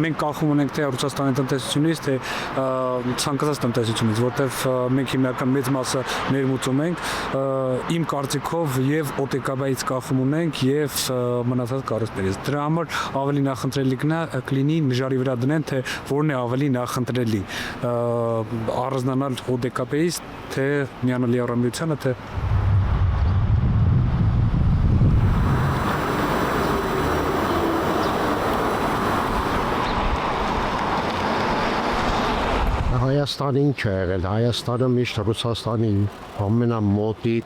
Մենք կախում ունենք թե Ռուսաստանի տնտեսությունից, թե ցանկացած տնտեսությունից, որտեղ մենք հիմնական մեծ մասը ներմուծում ենք, իմ կարծիքով եւ օտեկաբայից կախում ունենք եւ մնացած կառույցներից։ Դրա համար ավելի նախընտրելի կլինի նժարի վրա դնեն, թե որն է ավելի նախընտրելի, առանձնանալ օտեկաբայից, թե միանալ Եվրամիությանը, թե Հայաստանը ինչ է եղել, Հայաստանը միշտ Ռուսաստանի ամենամոտիկ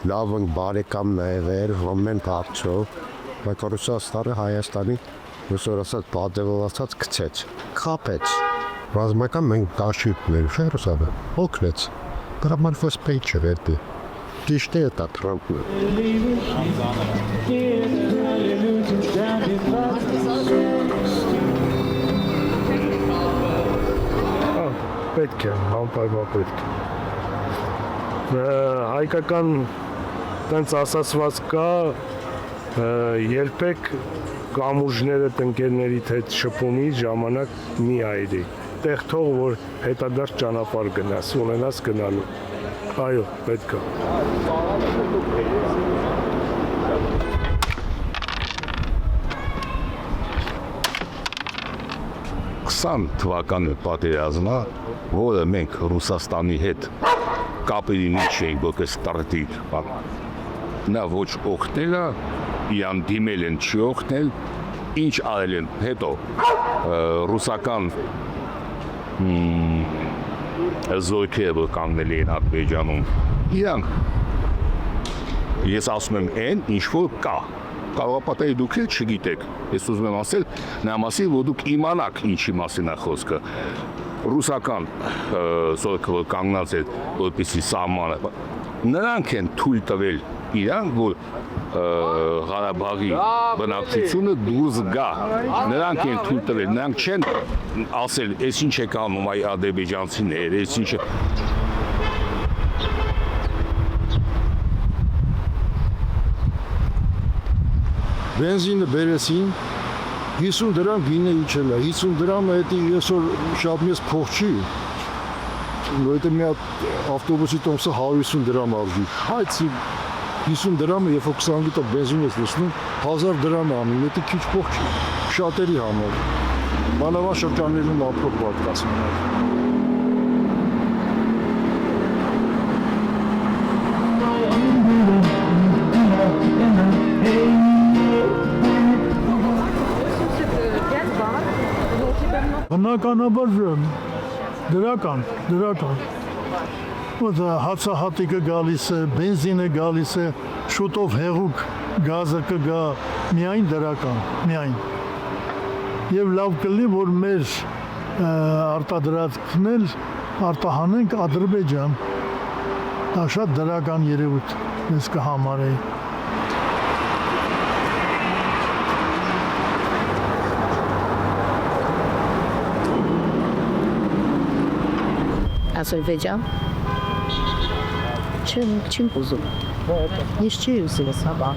լավ բարեկամն է եղել, ամեն հարցով, բայց Ռուսաստանը Հայաստանի այսօր ասած պատևորացած գցեց, խաբեց, ռազմական մենք դաշույններ, չէ՞ Ռուսաստանը, օգնեց, դրա համար ոչ պետք չէ վերդի, ճիշտ է դա Թրամփը։ Պետք է, անպայման պետք է։ Հայկական տենց ասացված կա, երբեք կամուրջները տնկերներիդ հետ շփումի ժամանակ մի այրի։ Տեղ թող, որ հետադարձ ճանապարհ գնաս, ունենաս գնալու։ Այո, պետք է։ 20 թվականի պատերազմը, որը մենք Ռուսաստանի հետ կապերի մեջ էինք, որպես տարտի, նա ոչ օգնել է, իրան դիմել են չի օգնել, ինչ արել են հետո ռուսական զորքերը կանգնել էին Ադրբեջանում, իրանք, ես ասում եմ են, ինչ որ կա, Կարողապատերի դուք էլ չգիտեք, ես ուզում եմ ասել, նա մասին, որ դուք իմանաք ինչի մասին է խոսքը, ռուսական զորքը որ կանգնած է, որպեսզի սահմանը, նրանք են թույլ տվել իրան, որ Ղարաբաղի բնակչությունը դուրս գա, նրանք են թույլ տվել, նրանք չեն ասել, ես ինչ եք անում այ ադրբեջանցիներ, ես ինչ է Բենզինը բերեցին, 50 դրամ գինը իջել է, 50 դրամը էդի այսօր շատ մեծ փող չի, որովհետև մի հատ ավտոբուսի տոմսը 150 դրամ արժի, բայց 50 դրամը, երբ որ 20 լիտր բենզին ես լցնում, 1000 դրամ է անում, դա քիչ փող չի, շատերի համար, մանավանդ շրջաններում ապրող մարդկանց։ Բնականաբար դրական, հացահատիկը գալիս է, բենզինը գալիս է, շուտով հեղուկ գազը կգա, միայն դրական, միայն։ Եվ լավ կլինի, որ մեր արտադրածքն էլ արտահանենք Ադրբեջան, դա շատ դրական երևույթ մեզ կհամարեի։ Ադրբեջան չեմ ուզում, ես չի ուզում սաբա,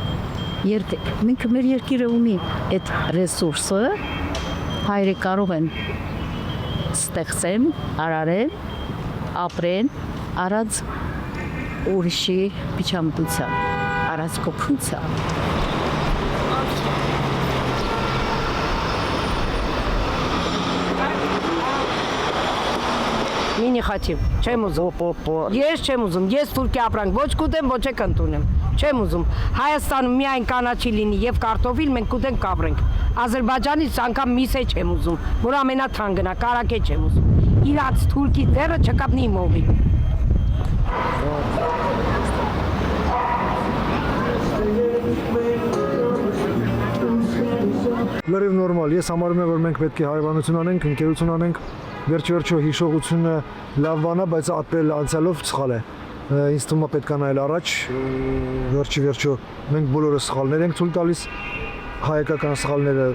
մենք մեր երկիրը ունի այդ ռեսուրսը, հայրը կարող են ստեղծեն, արարեն, ապրեն, առանց ուրիշի միջամտության, առանց կոփության։ Մինի խաչիվ, չեմ ուզում, ես չեմ ուզում, ես Թուրքի ապրանք ոչ կուտեմ, ոչ եք ընդունեմ, չեմ ուզում, Հայաստանում միայն կանաչի լինի և կարտոֆիլ մենք կուտենք կապրենք, Ադրբեջանից անգամ միսե չեմ ուզում, որ ամենաթան գնա, կարակե չեմ ուզում, իրանց Թուրքի ձեռը չկապնի իմ օղի։ Լրիվ նորմալ, ես համարում եմ, որ մենք պետք է հարևանություն անենք, ընկերություն անենք, վերջ-վերջո հիշողությունը լավ բան է, բայց ապրել անցյալով սխալ է։ Ինձ թվում է պետք է նայել առաջ, վերջ-վերջո մենք բոլորը սխալներ ենք ցույց տալիս, հայկական սխալները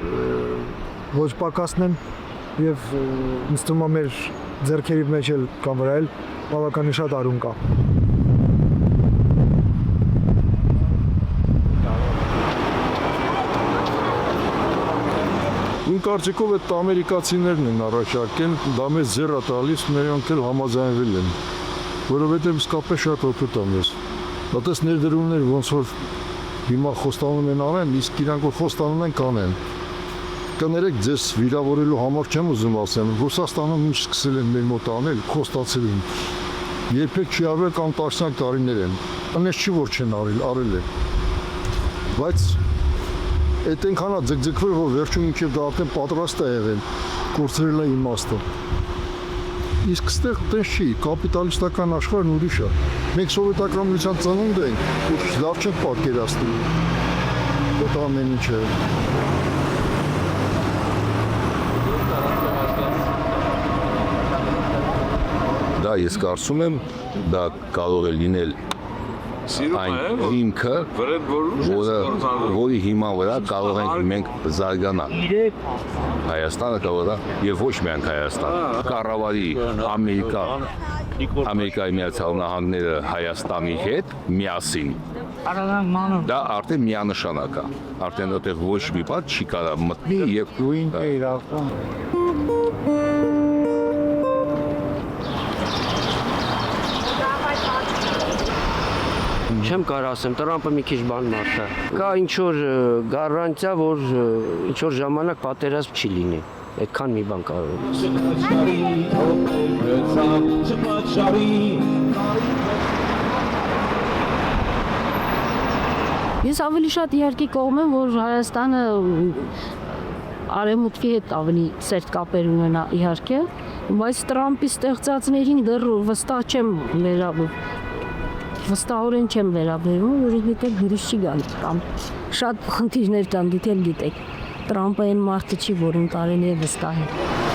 ոչ պակասն են եւ ինձ թվում է մեր ձեռքերի մեջ էլ կամ վրա էլ բավականին շատ արուն կա։ Իմ կարծիքով այդ ամերիկացիներն են առաջարկել, դա մեզ ձեռ է տալիս, նրանք էլ համաձայնվել են, որովհետև իսկապես շատ օգուտ է մեզ։ Դատես ներդրումներ ոնց որ հիմա խոստանում են անեն, իսկ իրանք որ խոստանում են կանեն։ Կներեք ձեզ վիրավորելու համար չեմ ուզում ասեմ, Ռուսաստանում ինչ սկսել են մեր մոտ անել, խոստացել են։ Երբեք չի արվել կամ տասնյակ տարիներ են։ Անես չի որ չեն արել է։ Բայց այդ այնքան է ձգձգվել, որ վերջում ինքև դա արդեն պատրաստ է եղել, կորցրել է իմաստը։ Իսկ ստեղ տես չի, կապիտալիստական աշխարհն ուրիշ է։ Մենք սովետական միության ծնունդ ենք, ու լավ չենք պատկերացնում։ Դա ամեն ինչ է։ Դա ես կարծում եմ, դա կարող է լինել այն հիմքը, որի հիման վրա կարող ենք մենք զարգանալ։ Հայաստանը կարող է, եւ ոչ միայն Հայաստանը, կառավարի Ամերիկայի Միացյալ Նահանգները Հայաստանի հետ միասին։ Դա արդեն միանշանակ է։ Արդեն այդտեղ ոչ մի բան չի կարող մտնի եւ նույն իրական։ Չեմ կարող ասեմ, Տրամպը մի քիչ բան մարդ է։ Կա ինչ որ գարանտիա, որ ինչ որ ժամանակ պատերազմ չի լինի։ Այդքան մի բան կարող է։ Ես ավելի շատ իհարկե կողմ եմ, որ Հայաստանը արևմուտքի հետ ավելի սերտ կապեր ունենա իհարկե, բայց Տրամպի ստեղծածներին դեռ վստահորեն չեմ վերաբերում, որովհետև դուրս չի գալի կամ շատ խնդիրներ կան, դուք էլ գիտեք։ Տրամպը այն մարդը չի, որին կարելի է վստահել։